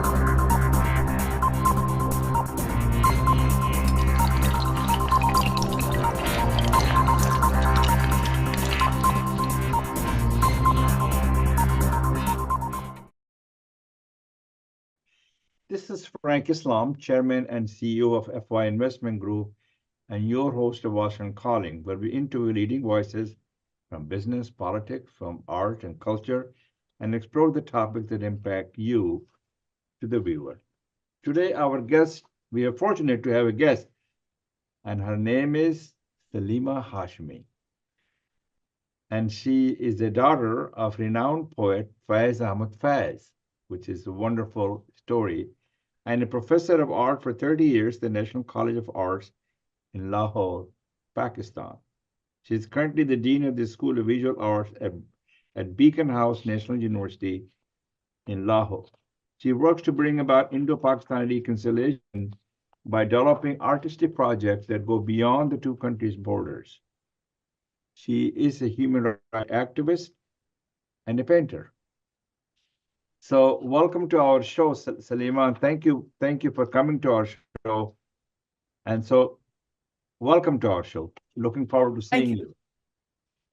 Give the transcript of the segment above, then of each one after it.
This is Frank Islam, Chairman and CEO of FY Investment Group, and your host of Washington Calling, where we interview leading voices from business, politics, from art and culture, and explore the topics that impact you, to the viewer. Today, we are fortunate to have a guest, and her name is Salima Hashmi. And she is the daughter of renowned poet Faiz Ahmad Faiz, which is a wonderful story, and a professor of art for 30 years at the National College of Arts in Lahore, Pakistan. She is currently the Dean of the School of Visual Arts at Beacon House National University in Lahore. She works to bring about Indo-Pakistani reconciliation by developing artistic projects that go beyond the two countries' borders. She is a human rights activist and a painter. So welcome to our show, Salima, and thank you for coming to our show. And so welcome to our show. Looking forward to seeing you.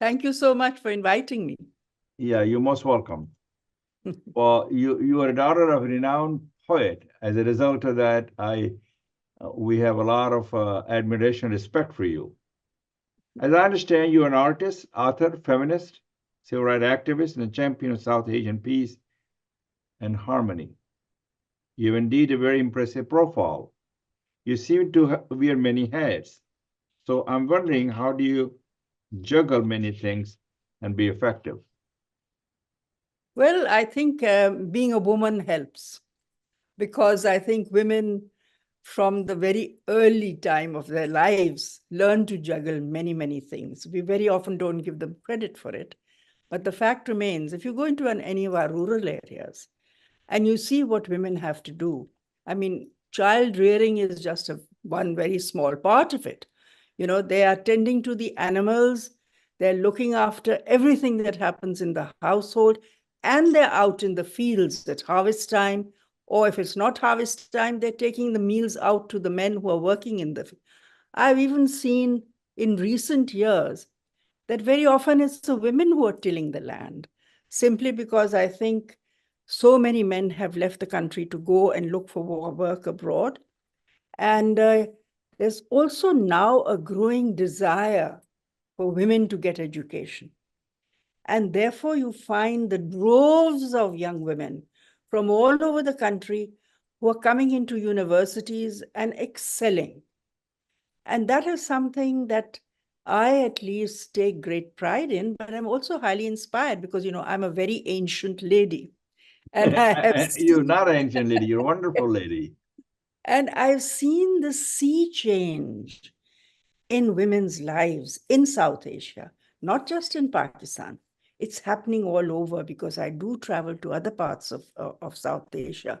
Thank you so much for inviting me. Yeah, you're most welcome. Well, you are a daughter of a renowned poet. As a result of that, we have a lot of admiration and respect for you. As I understand, you're an artist, author, feminist, civil rights activist, and a champion of South Asian peace and harmony. You have indeed a very impressive profile. You seem to wear many hats. So I'm wondering, how do you juggle many things and be effective? Well, I think being a woman helps, because I think women from the very early time of their lives learn to juggle many, many things. We very often don't give them credit for it. But the fact remains, if you go into any of our rural areas and you see what women have to do, I mean, child rearing is just one very small part of it. You know, they are tending to the animals, they're looking after everything that happens in the household, and they're out in the fields at harvest time, or if it's not harvest time, they're taking the meals out to the men who are working in the field. I've even seen in recent years that very often it's the women who are tilling the land, simply because I think so many men have left the country to go and look for work abroad. And there's also now a growing desire for women to get education. And therefore, you find the droves of young women from all over the country who are coming into universities and excelling. And that is something that I at least take great pride in, but I'm also highly inspired because, you know, I'm a very ancient lady. And I have You're not an ancient lady, you're a wonderful lady. And I've seen the sea change in women's lives in South Asia, not just in Pakistan. It's happening all over because I do travel to other parts of South Asia.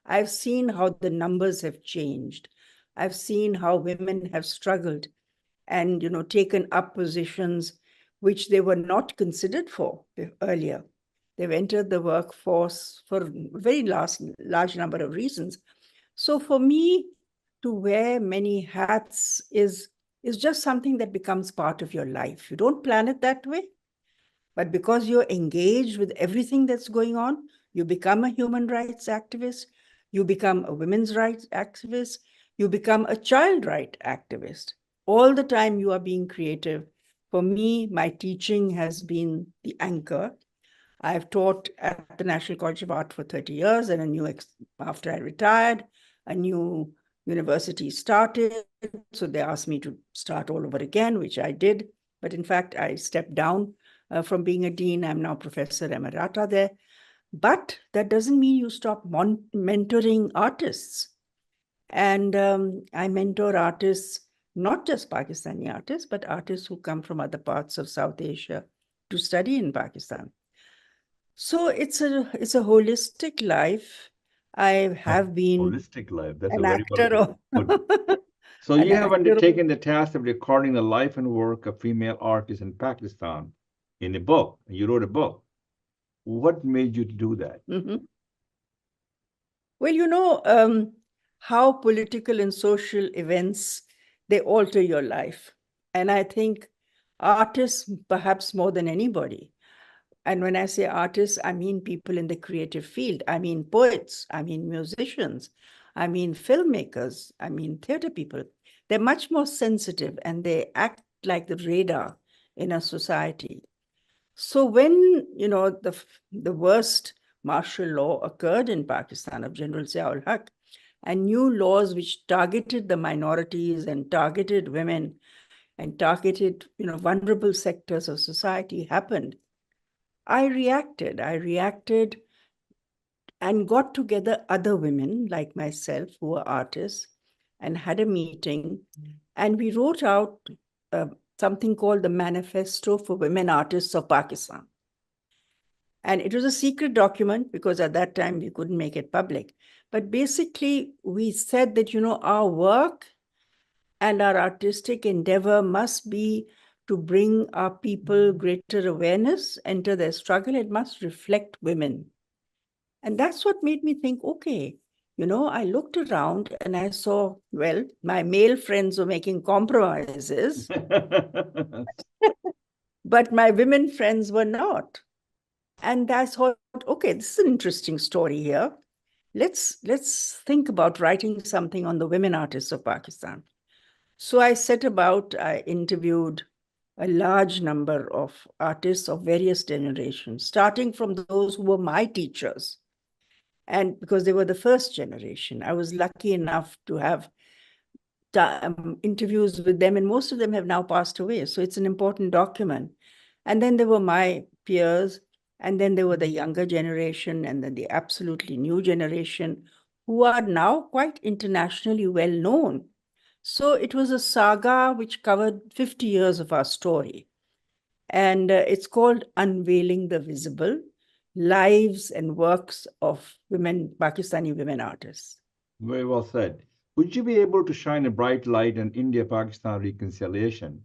I've seen how the numbers have changed. I've seen how women have struggled and, you know, taken up positions which they were not considered for earlier. They've entered the workforce for a very large number of reasons. So for me, to wear many hats is just something that becomes part of your life. You don't plan it that way, but because you're engaged with everything that's going on, you become a human rights activist, you become a women's rights activist, you become a child rights activist. All the time you are being creative. For me, my teaching has been the anchor. I've taught at the National College of Art for 30 years, and after I retired, a new university started. So they asked me to start all over again, which I did. But in fact, I stepped down from being a dean. I'm now Professor Emerita there. But that doesn't mean you stop mentoring artists. And I mentor artists, not just Pakistani artists, but artists who come from other parts of South Asia to study in Pakistan. So it's a holistic life. I have been holistic life. That's an a very actor. So you have undertaken the task of recording the life and work of female artists in Pakistan in a book. You wrote a book. What made you do that? Well, how political and social events, they alter your life. And I think artists, perhaps more than anybody. And when I say artists, I mean people in the creative field. I mean poets. I mean musicians. I mean filmmakers. I mean theater people. They're much more sensitive and they act like the radar in a society. So when, the worst martial law occurred in Pakistan of General Ziaul Haq, and new laws which targeted the minorities and targeted women and targeted, vulnerable sectors of society happened, I reacted. I reacted and got together other women like myself who were artists and had a meeting. And we wrote out something called the Manifesto for Women Artists of Pakistan. And it was a secret document because at that time we couldn't make it public. But basically, we said that, our work and our artistic endeavor must be to bring our people greater awareness, enter their struggle. It must reflect women. And that's what made me think, okay, I looked around and I saw, well, my male friends were making compromises, but my women friends were not. And I thought, okay, this is an interesting story here. Let's think about writing something on the women artists of Pakistan. So I set about, I interviewed a large number of artists of various generations, starting from those who were my teachers. And because they were the first generation, I was lucky enough to have interviews with them, and most of them have now passed away. So it's an important document. And then there were my peers, and then there were the younger generation, and then the absolutely new generation who are now quite internationally well known. So it was a saga which covered 50 years of our story. And it's called Unveiling the Visible, Lives and Works of Women, Pakistani women artists. Very well said. Would you be able to shine a bright light on India-Pakistan reconciliation,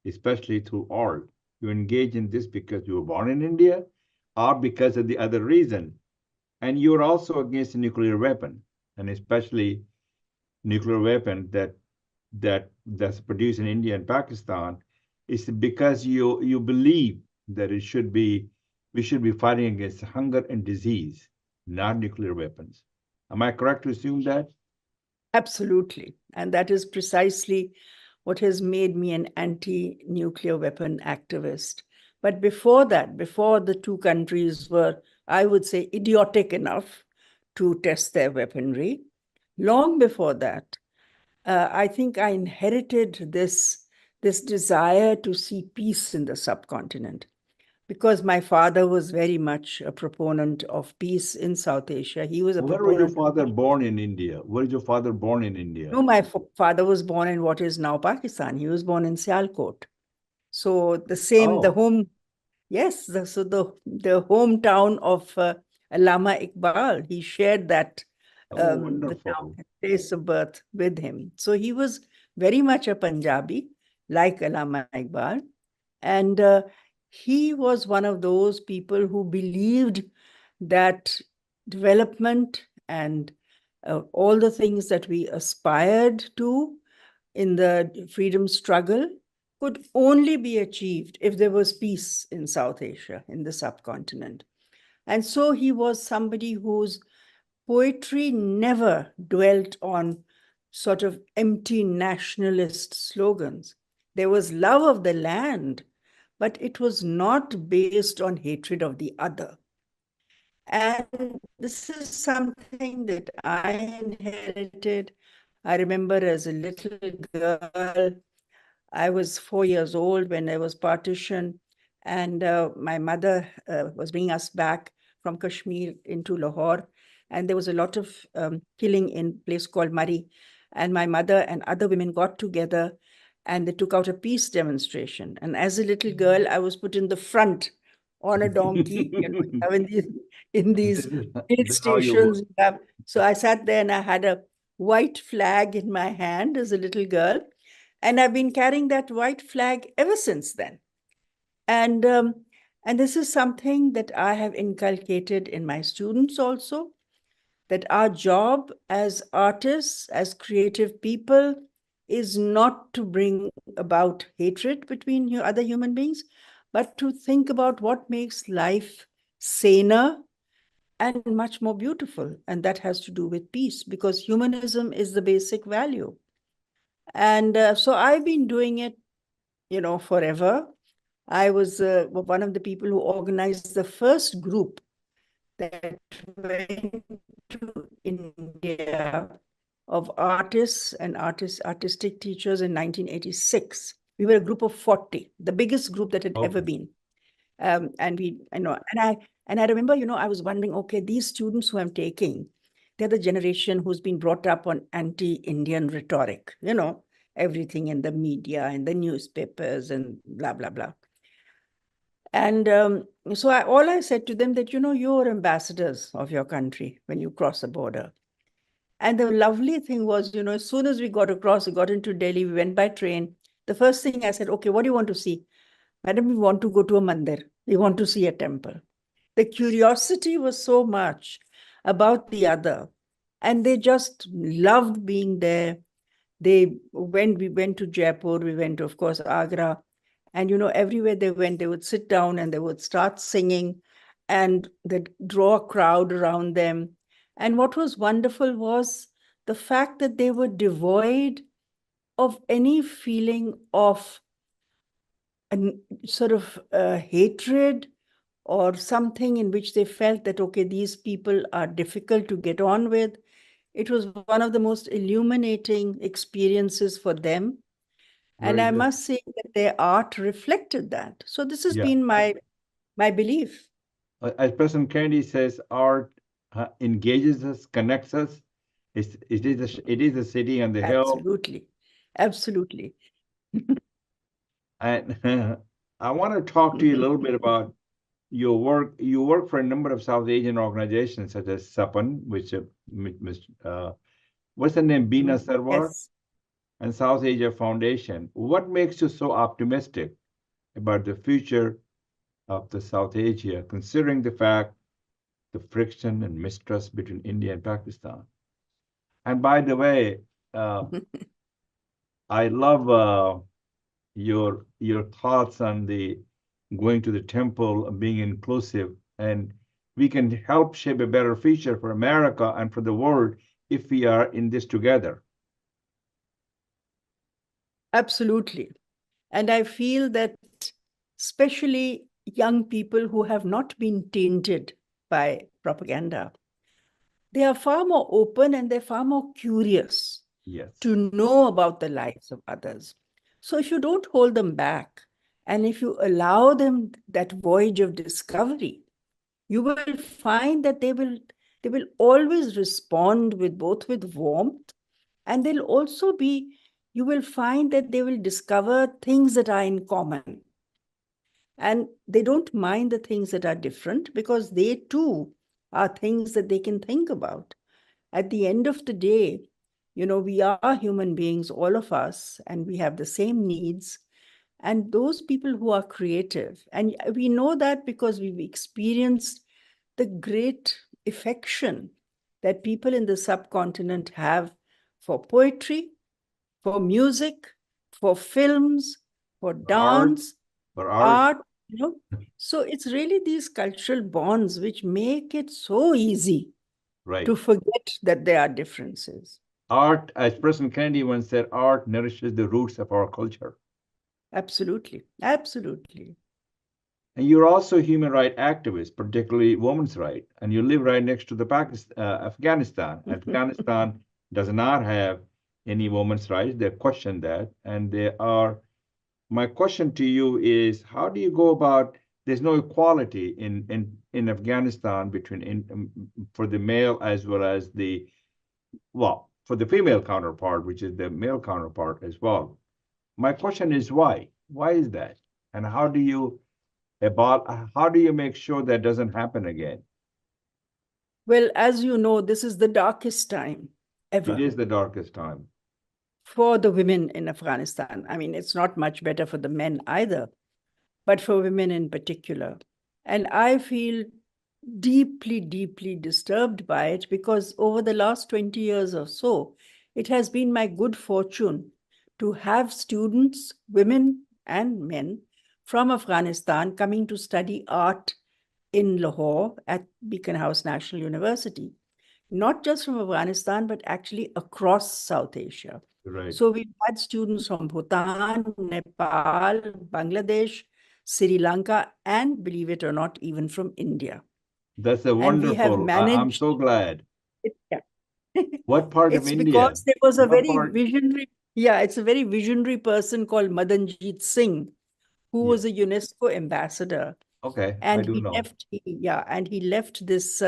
especially through art? You engage in this because you were born in India or because of the other reason? And you're also against a nuclear weapon, and especially nuclear weapon that's produced in India and Pakistan, is because you believe that we should be fighting against hunger and disease, not nuclear weapons. Am I correct to assume that? Absolutely. And that is precisely what has made me an anti-nuclear weapon activist. But before that, before the two countries were, I would say, idiotic enough to test their weaponry, long before that, I think I inherited this desire to see peace in the subcontinent, because my father was very much a proponent of peace in South Asia. He was a Where was your proponent. father born in India? Where is your father born in India? No, my father was born in what is now Pakistan. He was born in Sialkot. So the Oh, home, yes, the hometown of Allama Iqbal. He shared that oh, the wonderful. town, place of birth with him. So he was very much a Punjabi, like Allama Iqbal, and he was one of those people who believed that development and all the things that we aspired to in the freedom struggle could only be achieved if there was peace in South Asia, in the subcontinent. And so he was somebody whose poetry never dwelt on sort of empty nationalist slogans. There was love of the land, but it was not based on hatred of the other. And this is something that I inherited. I remember as a little girl, I was 4 years old when there was partition, and my mother was bringing us back from Kashmir into Lahore, and there was a lot of killing in a place called Murray, and my mother and other women got together, and they took out a peace demonstration. And as a little girl, I was put in the front on a donkey. In This these is, hill this is how you stations. So I sat there and I had a white flag in my hand as a little girl. And I've been carrying that white flag ever since then. And this is something that I have inculcated in my students also. that our job as artists, as creative people, is not to bring about hatred between other human beings, but to think about what makes life saner and much more beautiful. And that has to do with peace, because humanism is the basic value. And so I've been doing it, forever. I was one of the people who organized the first group that went to India of artists and artistic teachers in 1986. We were a group of 40, the biggest group that had ever been. And I remember, I was wondering, okay, these students who I'm taking, they're the generation who's been brought up on anti-Indian rhetoric, everything in the media and the newspapers and blah, blah, blah. And so all I said to them that, you're ambassadors of your country when you cross the border. And the lovely thing was, as soon as we got across, we got into Delhi, we went by train. The first thing I said, okay, what do you want to see? Madam, we want to go to a mandir. We want to see a temple. The curiosity was so much about the other. And they just loved being there. We went to Jaipur, we went to, of course, Agra. And, everywhere they went, they would sit down and they would start singing and they'd draw a crowd around them. And what was wonderful was the fact that they were devoid of any feeling of sort of hatred or something in which they felt that, okay, these people are difficult to get on with. It was one of the most illuminating experiences for them. And I must say that their art reflected that. So this has been my belief. As President Kennedy says, art engages us, connects us. It is a city on the hill. Absolutely. Absolutely. And I want to talk to you a little bit about your work. You work for a number of South Asian organizations such as SAPAN, which what's the name? Bina Sarwar, Yes. and South Asia Foundation. What makes you so optimistic about the future of the South Asia, considering the fact, the friction and mistrust between India and Pakistan? And by the way, I love your thoughts on the going to the temple, being inclusive, and we can help shape a better future for America and for the world if we are in this together. Absolutely. And I feel that especially young people who have not been tainted by propaganda, they are far more open and they're far more curious to know about the lives of others. So if you don't hold them back, and if you allow them that voyage of discovery, you will find that they will always respond with warmth, and you will find that they will discover things that are in common. And they don't mind the things that are different because they too are things that they can think about. At the end of the day, we are human beings, all of us, and we have the same needs. And those people who are creative, and we know that because we've experienced the great affection that people in the subcontinent have for poetry, for music, for films, for dance, for art. So it's really these cultural bonds which make it so easy to forget that there are differences. Art, as President Kennedy once said, art nourishes the roots of our culture. Absolutely. Absolutely. And you're also a human rights activist, particularly women's rights, and you live right next to the Afghanistan. Afghanistan does not have any women's rights. They question that, and my question to you is, how do you go about, there's no equality in Afghanistan for the male as well as for the female counterpart, which is the male counterpart as well. My question is why? Why is that? And how do you make sure that doesn't happen again? Well, as you know, this is the darkest time ever. It is the darkest time. For the women in Afghanistan. I mean, it's not much better for the men either, but for women in particular. And I feel deeply, deeply disturbed by it, because over the last 20 years or so, it has been my good fortune to have students, women and men, from Afghanistan coming to study art in Lahore at Beacon House National University. Not just from Afghanistan, but actually across South Asia. Right. So we've had students from Bhutan, Nepal, Bangladesh, Sri Lanka, and believe it or not, even from India. That's a And we have wonderful. I'm managed so glad. it. Yeah. What part of It's India? because there was a What very part? visionary, yeah, it's a very visionary person called Madanjeet Singh, who Yeah. was a UNESCO ambassador. Okay, I And do know. he left this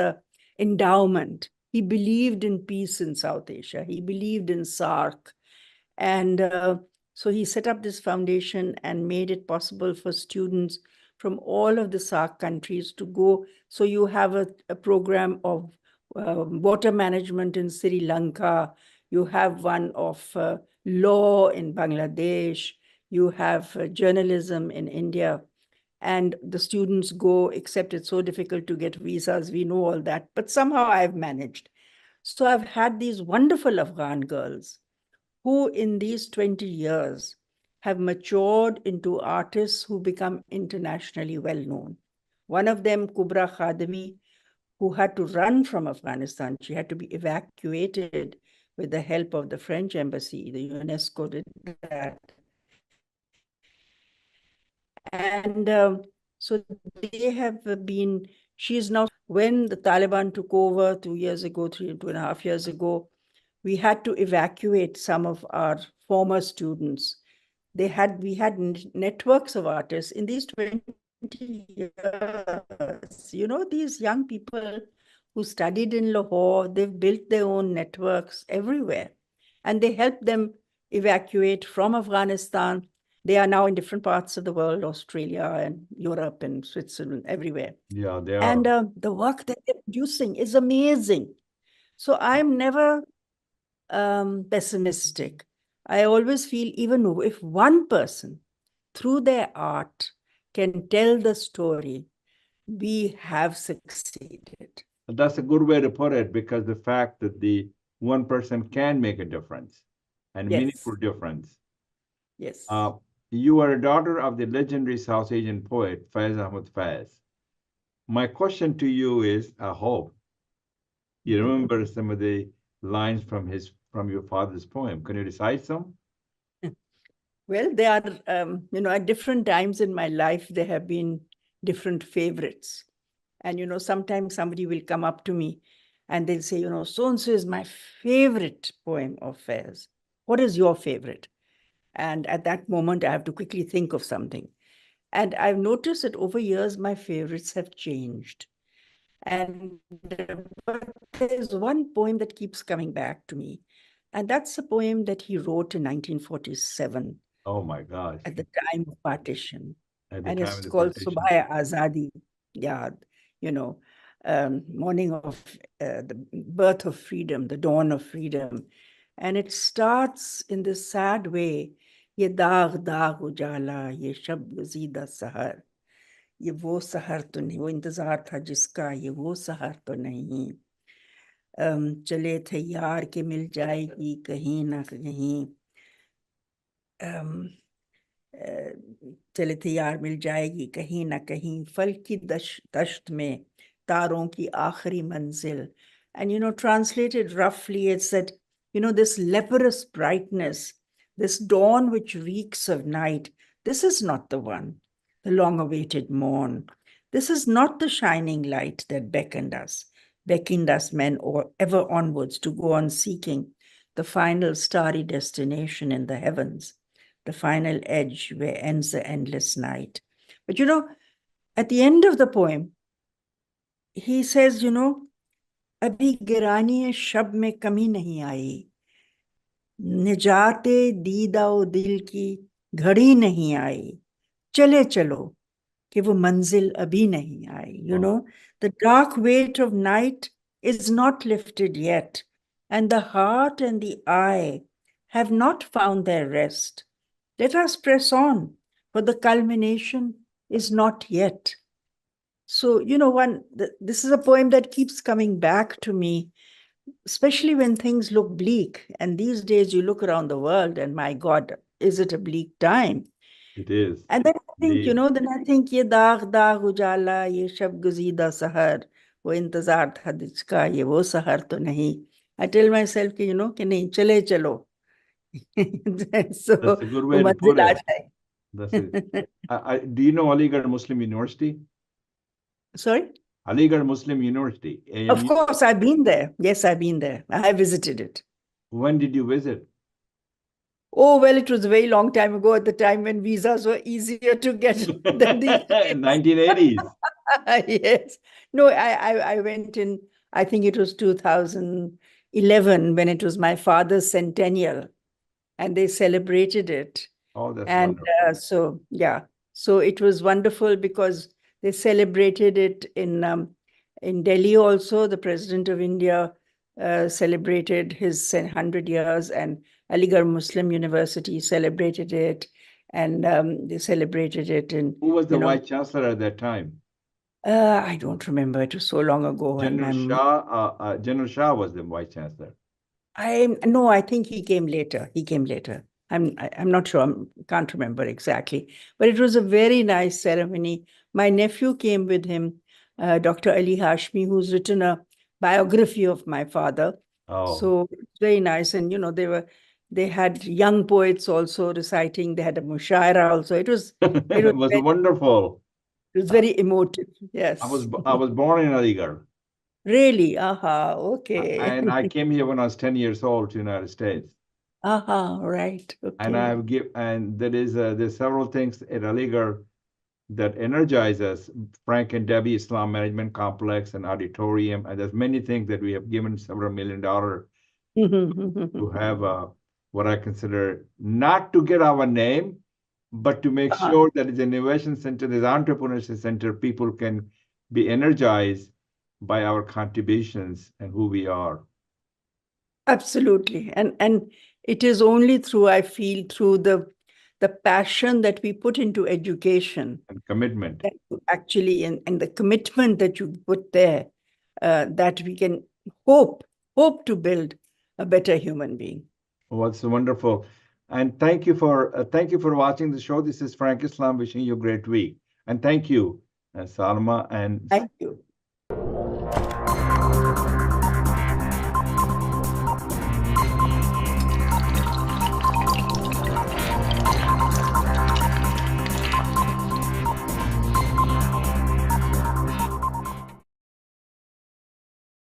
endowment. He believed in peace in South Asia. He believed in SARC. And so he set up this foundation and made it possible for students from all of the SARC countries to go. So you have a program of water management in Sri Lanka. You have one of law in Bangladesh. You have journalism in India. And the students go, except it's so difficult to get visas. We know all that. But somehow I've managed. So I've had these wonderful Afghan girls who in these 20 years have matured into artists who become internationally well known. One of them, Kubra Khademi, who had to run from Afghanistan. She had to be evacuated with the help of the French embassy. The UNESCO did that. And so they have been, she is now, when the Taliban took over 2 years ago, 2.5 years ago, we had to evacuate some of our former students. We had networks of artists in these 20 years. These young people who studied in Lahore, they've built their own networks everywhere. And they helped them evacuate from Afghanistan. They are now in different parts of the world, Australia and Europe and Switzerland, everywhere. Yeah, they And are. the work that they're producing is amazing. So I'm never pessimistic. I always feel even if one person, through their art, can tell the story, we have succeeded. That's a good way to put it because the fact that the one person can make a difference and Yes, meaningful difference. yes. Uh, you are a daughter of the legendary South Asian poet Faiz Ahmad Faiz. My question to you is, I hope you remember some of the lines from your father's poem. Can you recite some? Well, there are, at different times in my life, there have been different favorites. And, sometimes somebody will come up to me and they'll say, so-and-so is my favorite poem of Faiz. What is your favorite? And at that moment, I have to quickly think of something. And I've noticed that over years, my favorites have changed. And but there's one poem that keeps coming back to me. And that's a poem that he wrote in 1947 Oh my gosh. at the time of partition. At the And time it's of the called partition. Subhaya Azadi. Yeah, you know, morning of the birth of freedom, the dawn of freedom. And it starts in this sad way. ये दाग दाग उजाला ये शब गजीदा सहर ये वो सहर तो नहीं वो इंतजार था जिसका ये वो सहर तो नहीं चले थे यार के मिल जाएगी कहीं ना कहीं चले थे यार मिल जाएगी कहीं ना कहीं फल की दश्त में तारों की आखिरी मंजिल. And translated roughly, it's that this leprous brightness, this dawn which reeks of night, this is not the one, the long-awaited morn. This is not the shining light that beckoned us men or ever onwards to go on seeking the final starry destination in the heavens, the final edge where ends the endless night. But at the end of the poem, he says, अभी गिरानी शब में कमी नहीं आई, निजाते दीदा दिल की घड़ी नहीं आई, चले चलो कि वो मंजिल अभी नहीं आई. The dark weight of night is not lifted yet, and the heart and the eye have not found their rest. Let us press on, for the culmination is not yet. So, this is a poem that keeps coming back to me, especially when things look bleak. And these days you look around the world and my God, is it a bleak time? It is. And then I think, Indeed. ye daag daag ujala, ye shab guzida sahar, wo intezar tha dichka, ye wo sahar to nahi. I tell myself, कि nahi, chale chalo. So, That's a good wo way to manzil put aa it. That's it. jaye. Do you know Aligarh Muslim University? Sorry? Aligarh Muslim University, Of AMU. course, I've been there. Yes, I've been there. I visited it. When did you visit? Oh, well, it was a very long time ago, at the time when visas were easier to get than these days. 1980s. Yes. No, I went in, I think it was 2011 when it was my father's centennial and they celebrated it. Oh, that's And wonderful. so it was wonderful because they celebrated it in Delhi also. The President of India celebrated his 100 years, and Aligarh Muslim University celebrated it, and they celebrated it in, Who was the Vice Chancellor at that time? I don't remember. It was so long ago, and General Shah was the Vice Chancellor. No, I think he came later. He came later. I'm not sure. Can't remember exactly. But it was a very nice ceremony. My nephew came with him, Dr. Ali Hashmi, who's written a biography of my father. Oh, So it's very nice. And they had young poets also reciting. They had a mushaira also. It was it was wonderful. very emotive. I Yes. was born in Aligarh, Really? Aha, okay. and I came here when I was 10 years old to the United States. Aha, right. And I Okay. have there's several things at Aligarh that energize us. Frank and Debbie Islam Management Complex and auditorium, and there's many things that we have given several $1 million to have what I consider not to get our name, but to make Uh-huh. sure that it's an innovation center, there's entrepreneurship center, people can be energized by our contributions and who we are. Absolutely. And it is only through, I feel, through the passion that we put into education, And commitment. that actually, and the commitment that you put there, that we can hope to build a better human being. What's wonderful. And thank you for watching the show. This is Frank Islam wishing you a great week. And thank you, Salma and Thank you.